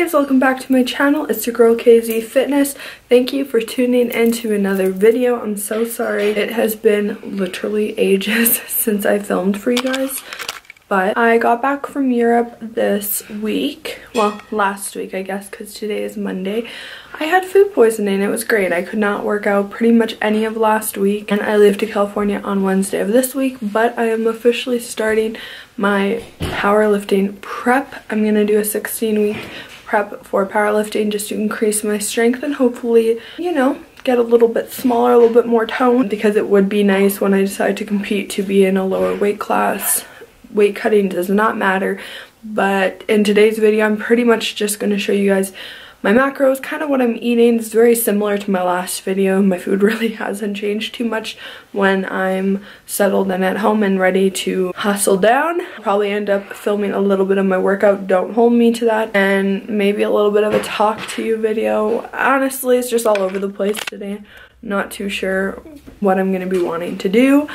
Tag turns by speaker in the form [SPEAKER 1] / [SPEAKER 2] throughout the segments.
[SPEAKER 1] babes, welcome back to my channel. It's your girl Kzeefitness. Thank you for tuning into another video. I'm so sorry. It has been literally ages since I filmed for you guys. But I got back from Europe this week. Well, last week I guess, because today is Monday. I had food poisoning. It was great. I could not work out pretty much any of last week. And I leave to California on Wednesday of this week. But I am officially starting my powerlifting prep. I'm going to do a 16-week prep for powerlifting just to increase my strength and hopefully, you know, get a little bit smaller, a little bit more toned, because it would be nice when I decide to compete to be in a lower weight class. Weight cutting does not matter, but in today's video I'm pretty much just going to show you guys my macros, kind of what I'm eating. It's very similar to my last video. My food really hasn't changed too much when I'm settled and at home and ready to hustle down. I'll probably end up filming a little bit of my workout, don't hold me to that, and maybe a little bit of a talk to you video. Honestly, it's just all over the place today. Not too sure what I'm going to be wanting to do.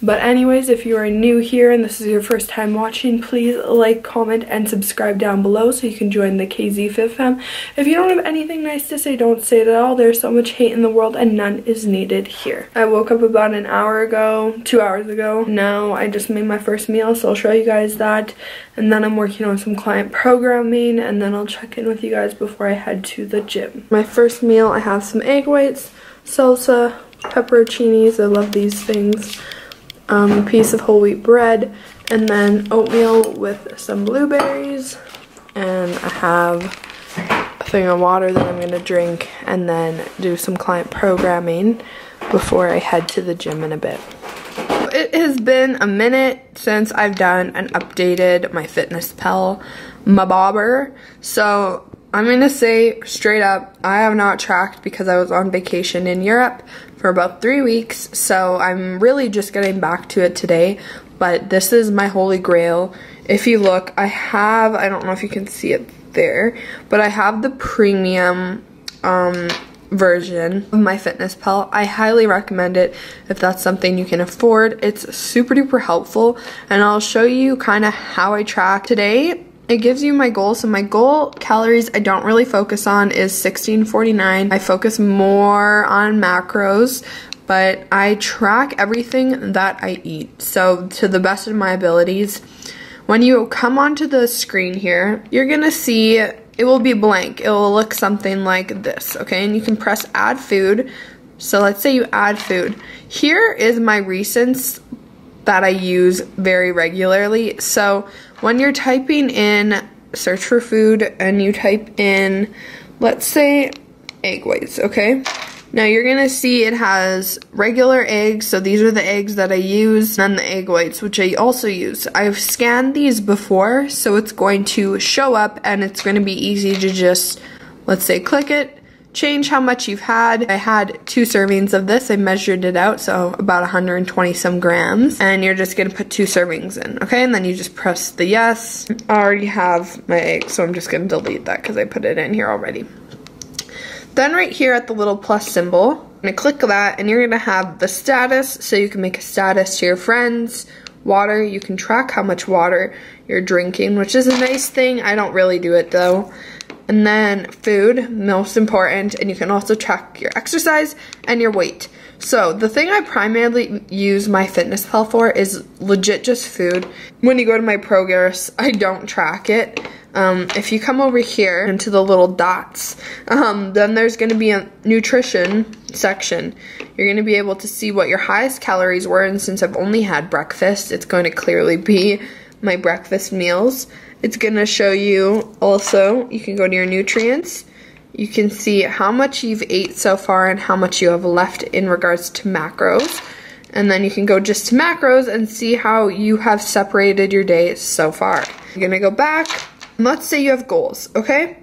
[SPEAKER 1] But anyways, if you are new here and this is your first time watching, please like, comment, and subscribe down below so you can join the KZFIF fam. If you don't have anything nice to say, don't say it at all. There's so much hate in the world and none is needed here. I woke up about an hour ago, 2 hours ago. Now I just made my first meal, so I'll show you guys that. And then I'm working on some client programming, and then I'll check in with you guys before I head to the gym. My first meal, I have some egg whites, salsa, pepperoncinis. I love these things. A piece of whole wheat bread, and then oatmeal with some blueberries, and I have a thing of water that I'm going to drink and then do some client programming before I head to the gym in a bit. It has been a minute since I've done and updated my FitnessPal, my bobber, so I'm going to say straight up, I have not tracked because I was on vacation in Europe for about 3 weeks, so I'm really just getting back to it today, but this is my holy grail. If you look, I don't know if you can see it there, but I have the premium version of my FitnessPal. I highly recommend it if that's something you can afford. It's super duper helpful, and I'll show you kind of how I track today. It gives you my goal. So my goal calories I don't really focus on is 1649. I focus more on macros, but I track everything that I eat. So to the best of my abilities, when you come onto the screen here, you're gonna see it will be blank. It will look something like this, okay? And you can press add food. So let's say you add food. Here is my recents that I use very regularly. So when you're typing in search for food and you type in, let's say, egg whites, okay? Now you're gonna see it has regular eggs, so these are the eggs that I use, and then the egg whites, which I also use. I've scanned these before, so it's going to show up and it's gonna be easy to just, let's say, click it, change how much you've had. I had 2 servings of this. I measured it out, so about 120 some grams, and you're just gonna put 2 servings in, okay? And then you just press the yes. I already have my egg, so I'm just gonna delete that because I put it in here already. Then right here at the little plus symbol, I'm gonna click that, and you're gonna have the status, so you can make a status to your friends. Water, you can track how much water you're drinking, which is a nice thing. I don't really do it though. And then food, most important, and you can also track your exercise and your weight. So the thing I primarily use my FitnessPal for is legit just food. When you go to my progress, I don't track it. If you come over here into the little dots, then there's going to be a nutrition section. You're going to be able to see what your highest calories were, and since I've only had breakfast, it's going to clearly be my breakfast meals. It's going to show you also, you can go to your nutrients. You can see how much you've ate so far and how much you have left in regards to macros. And then you can go just to macros and see how you have separated your day so far. You're going to go back. Let's say you have goals, okay?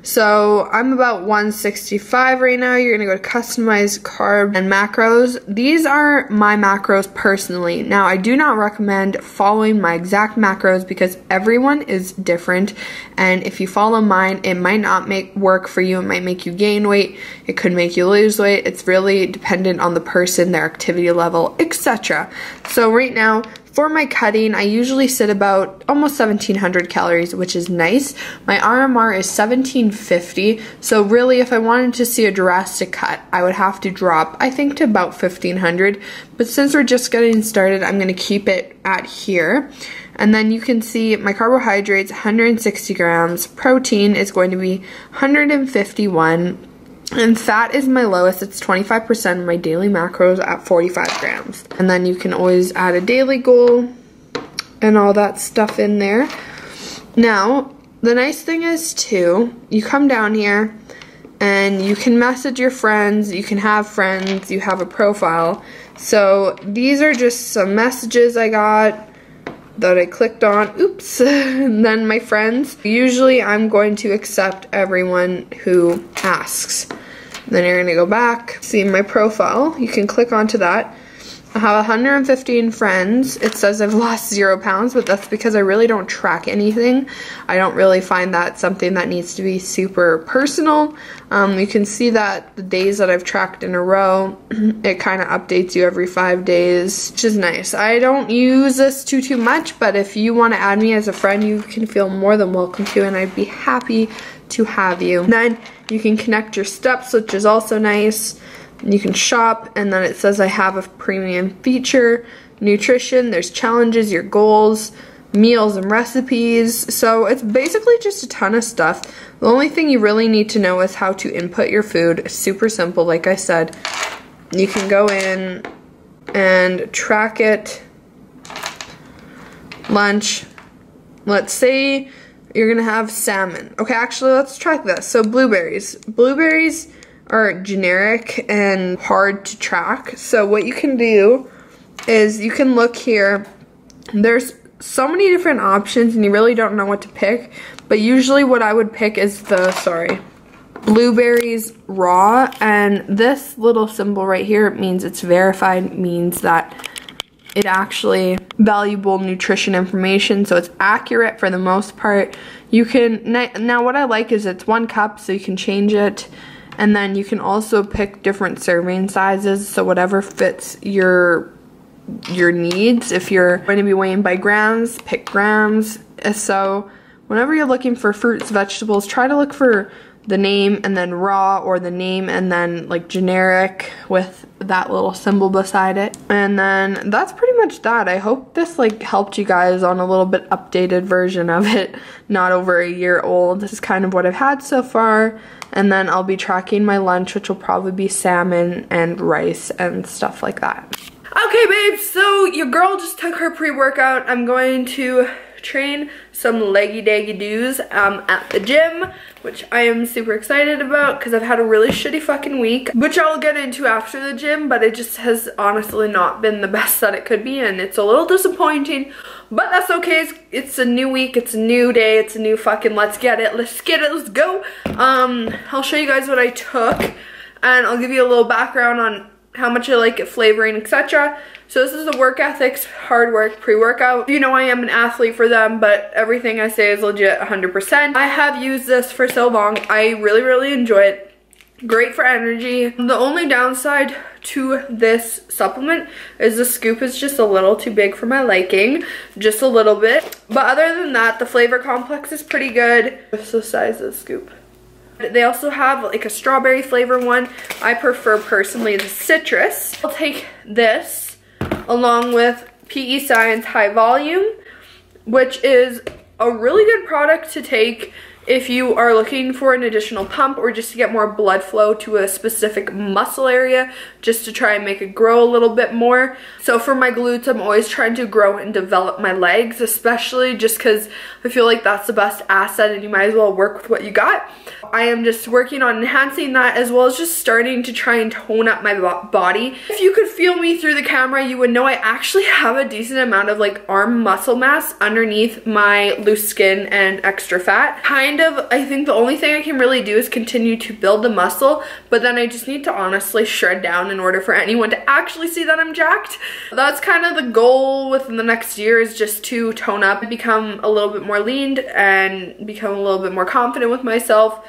[SPEAKER 1] So I'm about 165 right now. You're gonna go to customize carb and macros. These are my macros personally. Now I do not recommend following my exact macros because everyone is different, and if you follow mine, it might not work for you. It might make you gain weight. It could make you lose weight. It's really dependent on the person, their activity level, etc. So right now, For my cutting, I usually sit about almost 1700 calories, which is nice. My RMR is 1750, so really if I wanted to see a drastic cut, I would have to drop, I think, to about 1500. But since we're just getting started, I'm going to keep it at here. And then you can see my carbohydrates, 160 grams. Protein is going to be 151. And fat is my lowest. It's 25% of my daily macros at 45 grams. And then you can always add a daily goal and all that stuff in there. Now, the nice thing is too, you come down here and you can message your friends, you can have friends, you have a profile. So these are just some messages I got that I clicked on, oops, and then my friends. Usually I'm going to accept everyone who asks. Then you're gonna go back, see my profile, you can click onto that. I have 115 friends. It says I've lost 0 pounds, but that's because I really don't track anything. I don't really find that something that needs to be super personal. You can see that the days that I've tracked in a row, it kind of updates you every 5 days, which is nice. I don't use this too much, but if you want to add me as a friend, you can feel more than welcome to, and I'd be happy to have you. And then you can connect your steps, which is also nice. You can shop, and then it says I have a premium feature, nutrition, there's challenges, your goals, meals and recipes. So it's basically just a ton of stuff. The only thing you really need to know is how to input your food. It's super simple, like I said. You can go in and track it. Lunch. Let's say you're gonna have salmon. Okay, actually let's track this. So blueberries. Blueberries are generic and hard to track. So what you can do is you can look here. There's so many different options and you really don't know what to pick. But usually what I would pick is the, blueberries raw. And this little symbol right here means it's verified, means that it actually valuable nutrition information, so it's accurate for the most part. You can, now what I like is it's 1 cup, so you can change it. And then you can also pick different serving sizes, so whatever fits your needs. If you're going to be weighing by grams, pick grams. So whenever you're looking for fruits, vegetables, try to look for the name and then raw, or the name and then like generic with that little symbol beside it. And then that's pretty much that. I hope this like helped you guys on a little bit updated version of it, not over a year old. This is kind of what I've had so far. And then I'll be tracking my lunch, which will probably be salmon and rice and stuff like that. Okay, babes, so your girl just took her pre-workout. I'm going to train some leggy doos at the gym, which I am super excited about because I've had a really shitty fucking week, which I'll get into after the gym, but it just has honestly not been the best that it could be, and it's a little disappointing, but that's okay. It's a new week, it's a new day, it's a new fucking let's get it, let's go. I'll show you guys what I took, and I'll give you a little background on how much I like it, flavoring, etc. So this is the Work Ethics Hard Work pre-workout. You know I am an athlete for them, but everything I say is legit 100%. I have used this for so long. I really enjoy it. Great for energy. The only downside to this supplement is the scoop is just a little too big for my liking, just a little bit. But other than that, the flavor complex is pretty good. What's the size of the scoop? They also have like a strawberry flavor one. I prefer personally the citrus. I'll take this along with PE Science High Volume, which is a really good product to take if you are looking for an additional pump or just to get more blood flow to a specific muscle area, just to try and make it grow a little bit more. So for my glutes, I'm always trying to grow and develop my legs, especially just because I feel like that's the best asset and you might as well work with what you got. I am just working on enhancing that, as well as just starting to try and tone up my body. If you could feel me through the camera, you would know I actually have a decent amount of like arm muscle mass underneath my loose skin and extra fat. Kind of, I think the only thing I can really do is continue to build the muscle, but then I just need to honestly shred down in order for anyone to actually see that I'm jacked. That's kind of the goal within the next year, is just to tone up and become a little bit more leaned and become a little bit more confident with myself.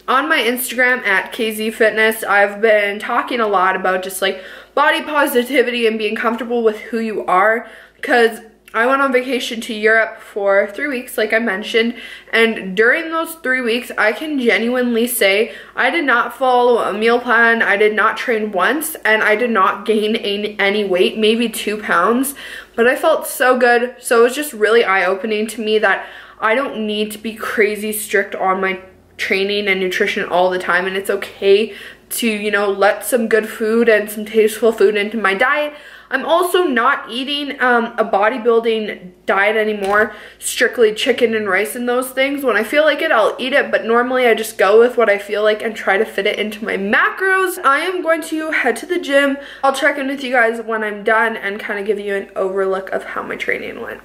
[SPEAKER 1] On my Instagram at Kzeefitness, I've been talking a lot about just like body positivity and being comfortable with who you are, because I went on vacation to Europe for 3 weeks, like I mentioned, and during those 3 weeks, I can genuinely say I did not follow a meal plan, I did not train once, and I did not gain any weight, maybe 2 pounds, but I felt so good. So it was just really eye-opening to me that I don't need to be crazy strict on my training and nutrition all the time, and it's okay to, you know, let some good food and some tasteful food into my diet. I'm also not eating a bodybuilding diet anymore, strictly chicken and rice and those things. When I feel like it, I'll eat it, but normally I just go with what I feel like and try to fit it into my macros. I am going to head to the gym. I'll check in with you guys when I'm done and kind of give you an overlook of how my training went.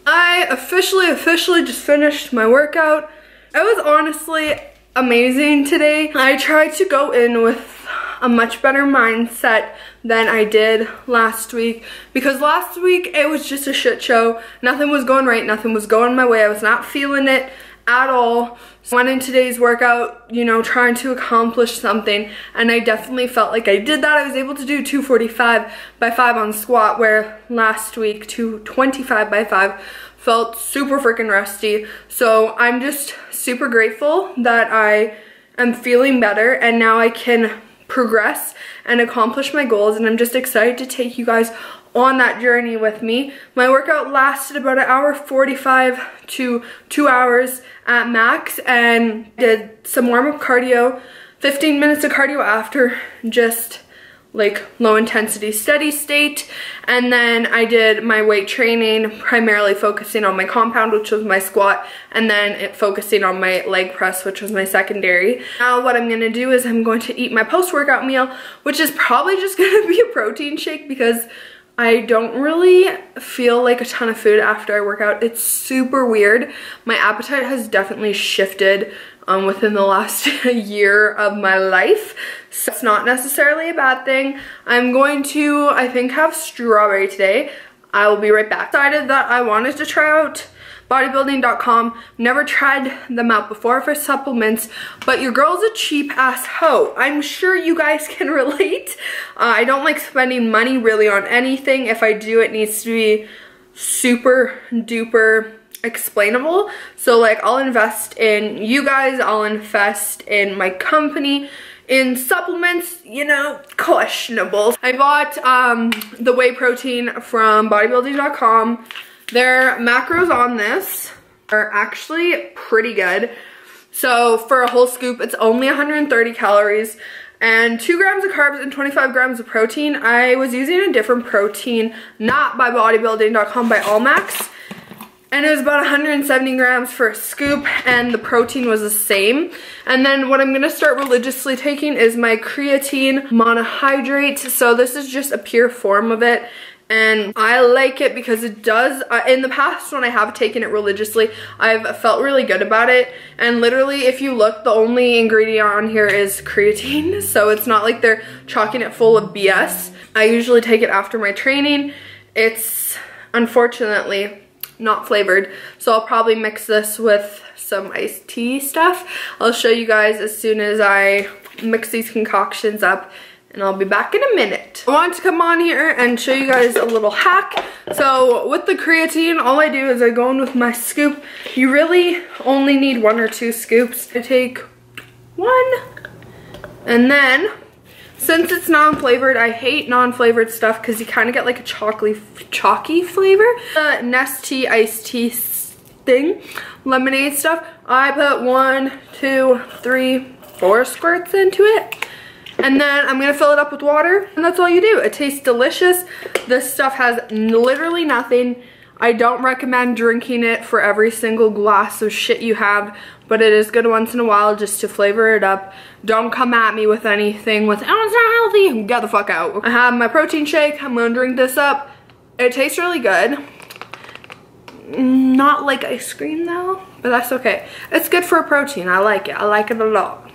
[SPEAKER 1] I officially just finished my workout. It was honestly amazing today. I tried to go in with a much better mindset than I did last week, because last week it was just a shit show. Nothing was going right, nothing was going my way. I was not feeling it at all. So I went in today's workout, you know, trying to accomplish something, and I definitely felt like I did that. I was able to do 245 by 5 on squat, where last week 225 by 5 felt super freaking rusty. So I'm just super grateful that I am feeling better, and now I can progress and accomplish my goals, and I'm just excited to take you guys on that journey with me. My workout lasted about 1:45 to 2 hours at max, and did some warm-up cardio, 15 minutes of cardio after, just like low intensity steady state, and then I did my weight training, primarily focusing on my compound, which was my squat, and then focusing on my leg press, which was my secondary. Now what I'm gonna do is I'm going to eat my post-workout meal, which is probably just gonna be a protein shake, because I don't really feel like a ton of food after I work out. It's super weird. My appetite has definitely shifted within the last year of my life. So it's not necessarily a bad thing. I'm going to, I think, have strawberry today. I will be right back. Decided that I wanted to try out bodybuilding.com. Never tried them out before for supplements, but your girl's a cheap ass hoe. I'm sure you guys can relate. I don't like spending money really on anything. If I do, it needs to be super duper explainable. So like, I'll invest in you guys, I'll invest in my company. In supplements, you know, questionable. I bought the whey protein from bodybuilding.com. Their macros on this are actually pretty good. So for a whole scoop, it's only 130 calories and 2 grams of carbs and 25 grams of protein. I was using a different protein, not by bodybuilding.com, by Allmax. And it was about 170 grams for a scoop, and the protein was the same. And then what I'm gonna start religiously taking is my creatine monohydrate. So this is just a pure form of it, and I like it because it does, in the past when I have taken it religiously, I've felt really good about it. And literally, if you look, the only ingredient on here is creatine, so it's not like they're chalking it full of BS. I usually take it after my training. It's unfortunately not flavored, so I'll probably mix this with some iced tea stuff. I'll show you guys as soon as I mix these concoctions up, and I'll be back in a minute. I wanted to come on here and show you guys a little hack. So with the creatine, all I do is I go in with my scoop. You really only need 1 or 2 scoops. I take 1, and then since it's non-flavored, I hate non-flavored stuff because you kind of get like a chalky flavor. The Nestea iced tea thing, lemonade stuff, I put 1, 2, 3, 4 squirts into it. And then I'm gonna fill it up with water, and that's all you do. It tastes delicious. This stuff has literally nothing. I don't recommend drinking it for every single glass of shit you have, but it is good once in a while just to flavor it up. Don't come at me with anything with, oh, it's not healthy. Get the fuck out. I have my protein shake. I'm gonna drink this up. It tastes really good. Not like ice cream though, but that's okay. It's good for a protein. I like it. I like it a lot.